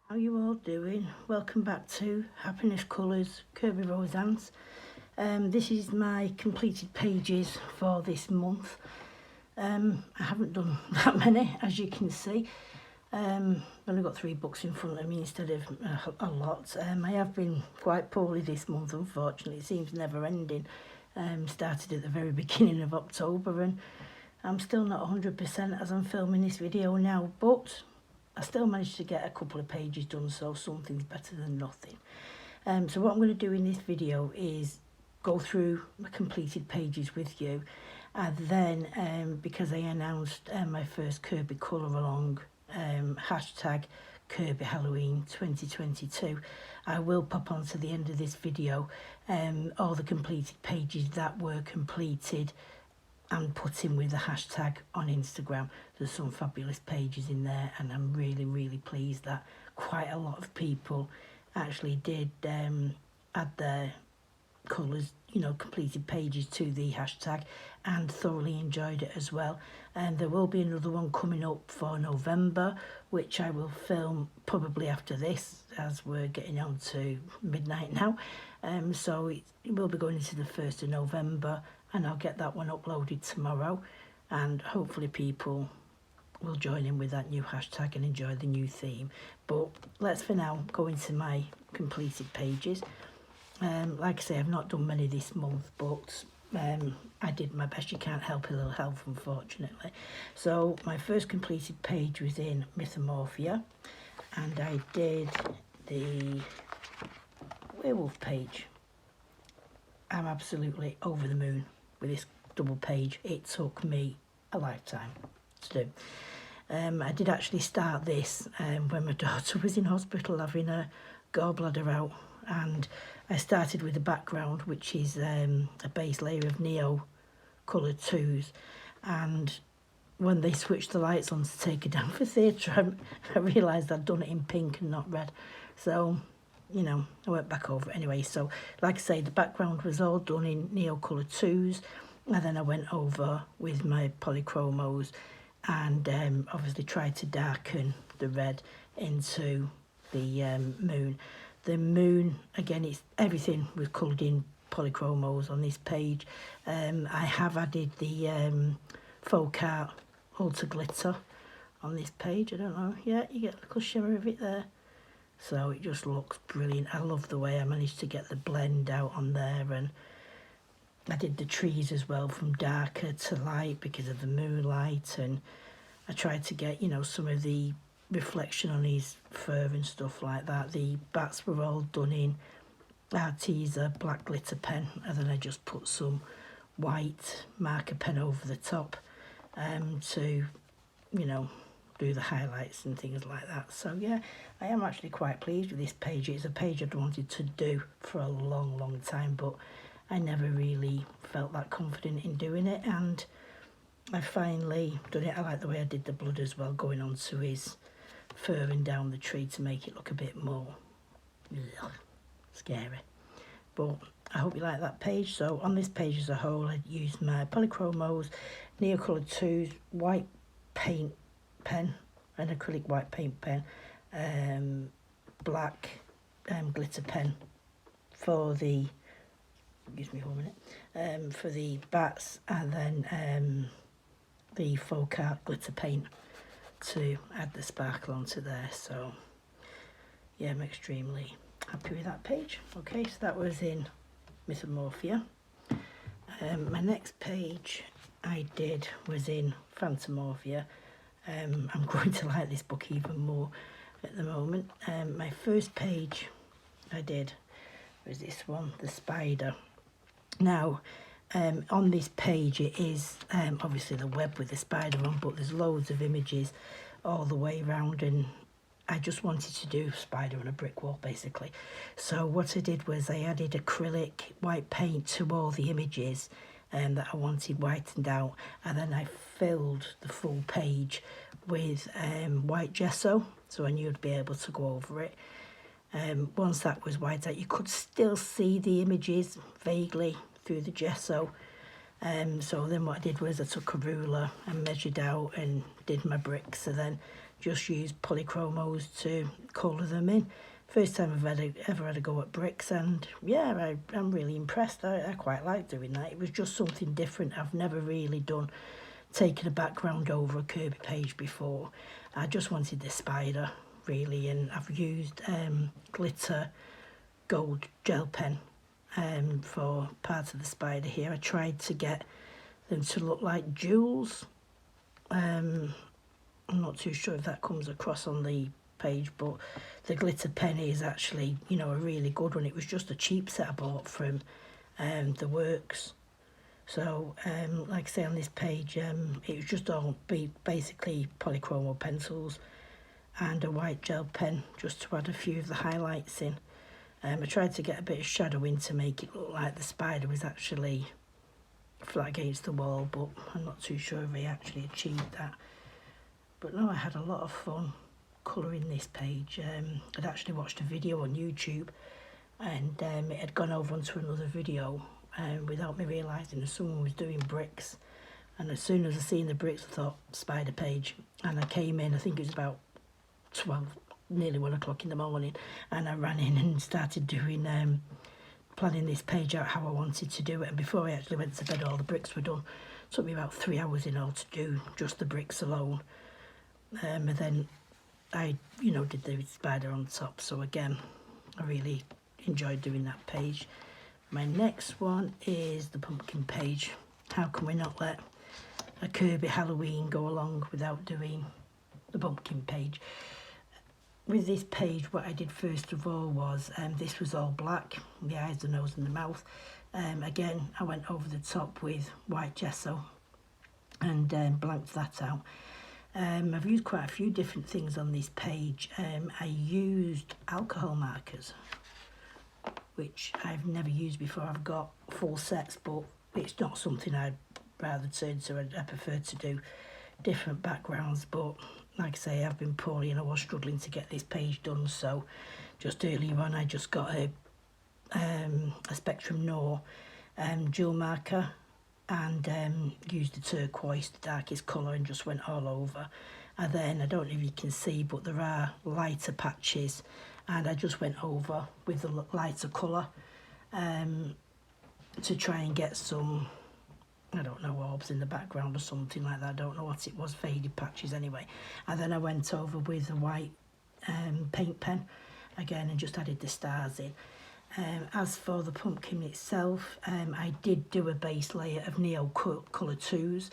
How you all doing? Welcome back to Happy-Ness Colours, Kerby Roseanne's. This is my completed pages for this month. I haven't done that many, as you can see. I've only got 3 books in front of me instead of a lot. I have been quite poorly this month, unfortunately. It seems never ending. Started at the very beginning of October and I'm still not 100% as I'm filming this video now, but I still managed to get a couple of pages done, so something's better than nothing. So what I'm going to do in this video is go through my completed pages with you, and then because I announced my first Kerby colour along, hashtag Kerby Halloween 2022, I will pop on to the end of this video all the completed pages that were completed and put in with the hashtag on Instagram. There's some fabulous pages in there and I'm really pleased that quite a lot of people actually did add their colours, you know, completed pages to the hashtag and thoroughly enjoyed it as well. And there will be another one coming up for November, which I will film probably after this, as we're getting on to midnight now. So it will be going into the 1st of November, and I'll get that one uploaded tomorrow, and hopefully people will join in with that new hashtag and enjoy the new theme. But let's for now go into my completed pages. Like I say, I've not done many this month, but I did my best. You can't help a little health, unfortunately. So my first completed page was in Miss-amorphia, and I did the Werewolf page. I'm absolutely over the moon with this double page. It took me a lifetime to do. I did actually start this when my daughter was in hospital having a gallbladder out, and I started with the background, which is a base layer of neo coloured 2s, and when they switched the lights on to take her down for theatre, I realised I'd done it in pink and not red, so you know, I went back over it anyway. So like I say, the background was all done in neo coloured 2s, and then I went over with my polychromos and obviously tried to darken the red into the moon. The moon, again, it's everything was coloured in polychromos on this page. I have added the folk art ultra glitter on this page. I don't know, yeah, you get a little shimmer of it there. So it just looks brilliant. I love the way I managed to get the blend out on there, and I did the trees as well from darker to light because of the moonlight, and I tried to get, you know, some of the reflection on his fur and stuff like that. The bats were all done in Arteza black glitter pen, and then I just put some white marker pen over the top to, you know, do the highlights and things like that. So yeah, I am actually quite pleased with this page. It's a page I'd wanted to do for a long time, but I never really felt that confident in doing it, and I finally done it. I like the way I did the blood as well, going onto his fur and down the tree to make it look a bit more scary. But I hope you like that page. So on this page as a whole, I used my polychromos, neo coloured 2s, white paint pen, an acrylic white paint pen, black glitter pen for the, excuse me for a minute, for the bats, and then the folk art glitter paint to add the sparkle onto there. So yeah, I'm extremely happy with that page. Okay, so that was in Miss-amorphia. My next page I did was in Phantomorphia. I'm going to like this book even more at the moment. My first page I did was this one, the spider. Now on this page it is obviously the web with the spider on, but there's loads of images all the way around, and I just wanted to do spider on a brick wall basically. So what I did was I added acrylic white paint to all the images that I wanted whitened out, and then I filled the full page with white gesso, so I knew I'd be able to go over it. Once that was white out, you could still see the images vaguely through the gesso. So then what I did was I took a ruler and measured out and did my bricks, and then just used polychromos to colour them in. First time I've ever had a go at bricks, and yeah, I'm really impressed. I quite like doing that. It was just something different. I've never really done taken a background over a Kerby page before. I just wanted the spider really, and I've used glitter gold gel pen for parts of the spider here. I tried to get them to look like jewels. I'm not too sure if that comes across on the page, but the glitter pen is actually, you know, a really good one. It was just a cheap set I bought from the works. So like I say, on this page, it was just all basically polychromo pencils and a white gel pen just to add a few of the highlights in. I tried to get a bit of shadow in to make it look like the spider was actually flat against the wall, but I'm not too sure if I actually achieved that. But no, I had a lot of fun colouring this page. I'd actually watched a video on YouTube, and it had gone over onto another video without me realising that someone was doing bricks. And as soon as I seen the bricks, I thought, spider page. And I came in, I think it was about 12, nearly 1 o'clock in the morning, and I ran in and started doing, planning this page out how I wanted to do it. And before I actually went to bed, all the bricks were done. It took me about 3 hours in all to do just the bricks alone. And then I, you know, did the spider on top. So again, I really enjoyed doing that page. My next one is the pumpkin page. How can we not let a Kerby Halloween go along without doing the pumpkin page? With this page, what I did first of all was, this was all black, the eyes, the nose and the mouth. Again, I went over the top with white gesso and blanked that out. I've used quite a few different things on this page. I used alcohol markers, which I've never used before. I've got full sets, but it's not something I'd rather turn to. I prefer to do different backgrounds, but like I say, I've been poorly and I was struggling to get this page done, so just earlier on I just got a Spectrum Noir dual marker and used the turquoise, the darkest colour, and just went all over. And then, I don't know if you can see, but there are lighter patches, and I just went over with the lighter colour to try and get some, I don't know, orbs in the background or something like that. I don't know what it was, faded patches anyway. And then I went over with the white paint pen again and just added the stars in. As for the pumpkin itself, I did do a base layer of Neo Colour 2s.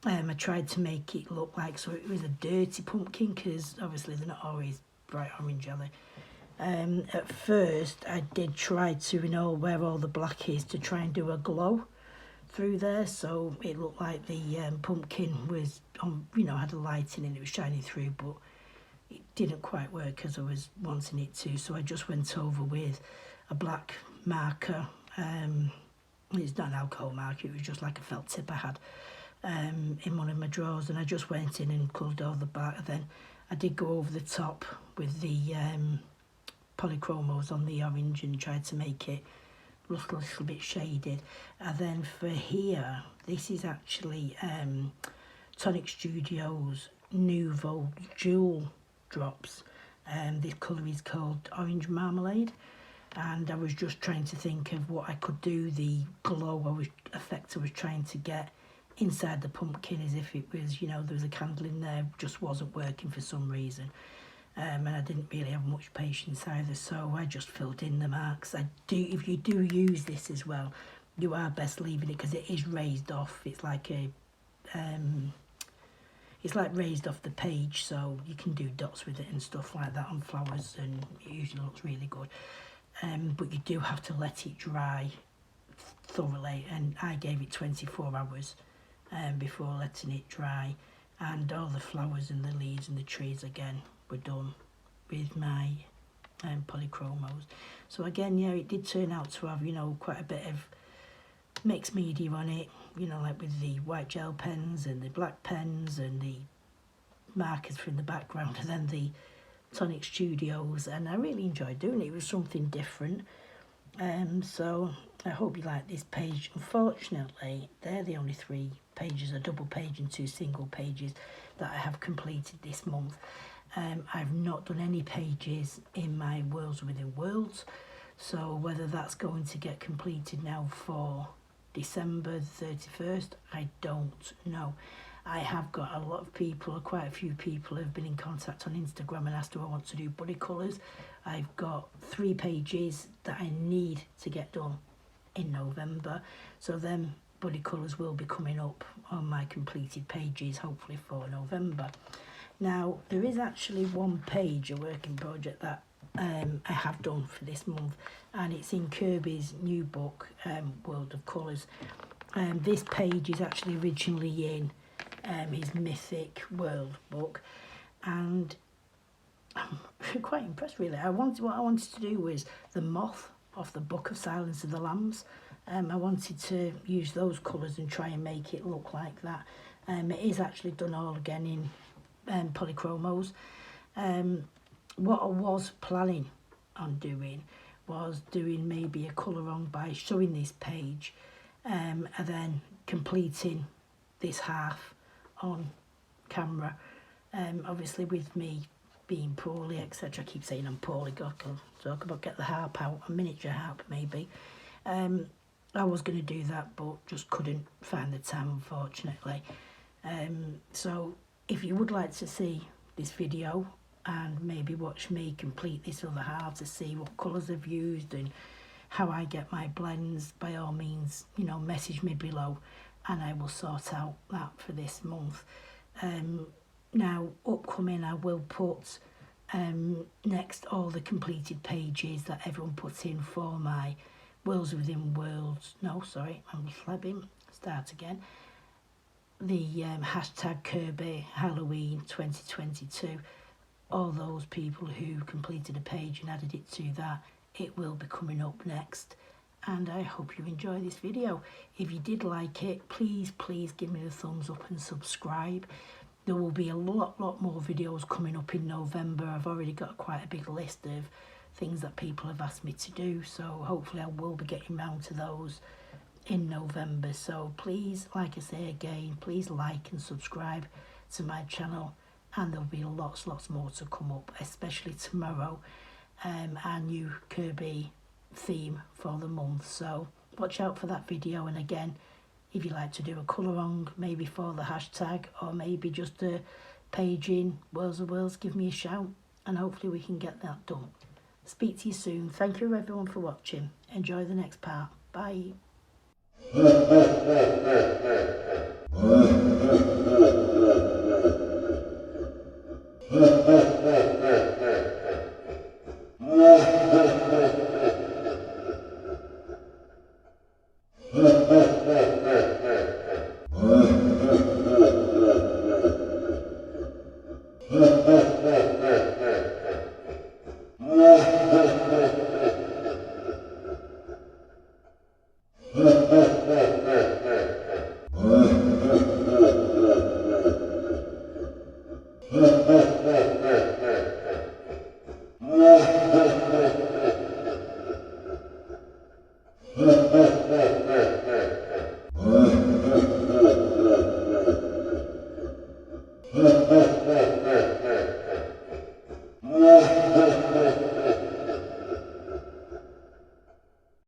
I tried to make it look like, so it was a dirty pumpkin, because obviously they're not always bright orange, are they? At first, I did try to, you know, where all the black is, to try and do a glow through there, so it looked like the pumpkin was on, you know, had a light in it, it was shining through, but it didn't quite work as I was wanting it to. So I just went over with a black marker. It's not an alcohol marker, it was just like a felt tip I had in one of my drawers, and I just went in and coloured all the back. And then I did go over the top with the polychromos on the orange and tried to make it look a little bit shaded. And then for here, this is actually Tonic Studios Nouveau Jewel drops. This colour is called Orange Marmalade, and I was just trying to think of what I could do, the glow effect I was trying to get inside the pumpkin, as if it was, you know, there was a candle in there, just wasn't working for some reason. And I didn't really have much patience either, so I just filled in the marks. If you do use this as well, you are best leaving it, because it is raised off. It's like raised off the page, so you can do dots with it and stuff like that on flowers, and it usually looks really good. But you do have to let it dry thoroughly, and I gave it 24 hours before letting it dry. And all the flowers and the leaves and the trees again were done with my polychromos. So again, yeah, it did turn out to have, you know, quite a bit of mixed media on it, you know, like with the white gel pens and the black pens and the markers from the background, and then the Tonic Studios, and I really enjoyed doing it. It was something different. So I hope you like this page. Unfortunately, they're the only 3 pages, a double page and 2 single pages, that I have completed this month. I've not done any pages in my Worlds Within Worlds, so whether that's going to get completed now for December the 31st, I don't know. I have got a lot of people, quite a few people have been in contact on Instagram and asked do I want to do body colours. I've got 3 pages that I need to get done in November, so then body colours will be coming up on my completed pages hopefully for November. Now there is actually one page, a working project, that I have done for this month, and it's in Kerby's new book, World of Colours. This page is actually originally in his Mythic World book, and I'm quite impressed really. What I wanted to do was the moth off the Book of Silence of the Lambs. I wanted to use those colours and try and make it look like that. It is actually done all again in polychromos. What I was planning on doing was doing maybe a colour on by showing this page and then completing this half on camera. Obviously with me being poorly, etc. I keep saying I'm poorly, God, I'll talk about get the harp out, a miniature harp maybe. I was going to do that but just couldn't find the time, unfortunately. So if you would like to see this video and maybe watch me complete this other half to see what colours I've used and how I get my blends, by all means, you know, message me below and I will sort out that for this month. Now upcoming I will put next all the completed pages that everyone puts in for my Worlds Within Worlds, no sorry, I'm flabbing, start again. The hashtag Kerby Halloween 2022, all those people who completed a page and added it to that, it will be coming up next. And I hope you enjoy this video. If you did like it, please give me the thumbs up and subscribe. There will be a lot more videos coming up in November. I've already got quite a big list of things that people have asked me to do, so hopefully I will be getting round to those in November. So please, like I say again, please like and subscribe to my channel, and there'll be lots more to come up, especially tomorrow, our new Kerby theme for the month. So watch out for that video, and again, if you like to do a colour on maybe for the hashtag or maybe just a page in Worlds of Worlds, give me a shout and hopefully we can get that done. Speak to you soon. Thank you everyone for watching. Enjoy the next part. Bye.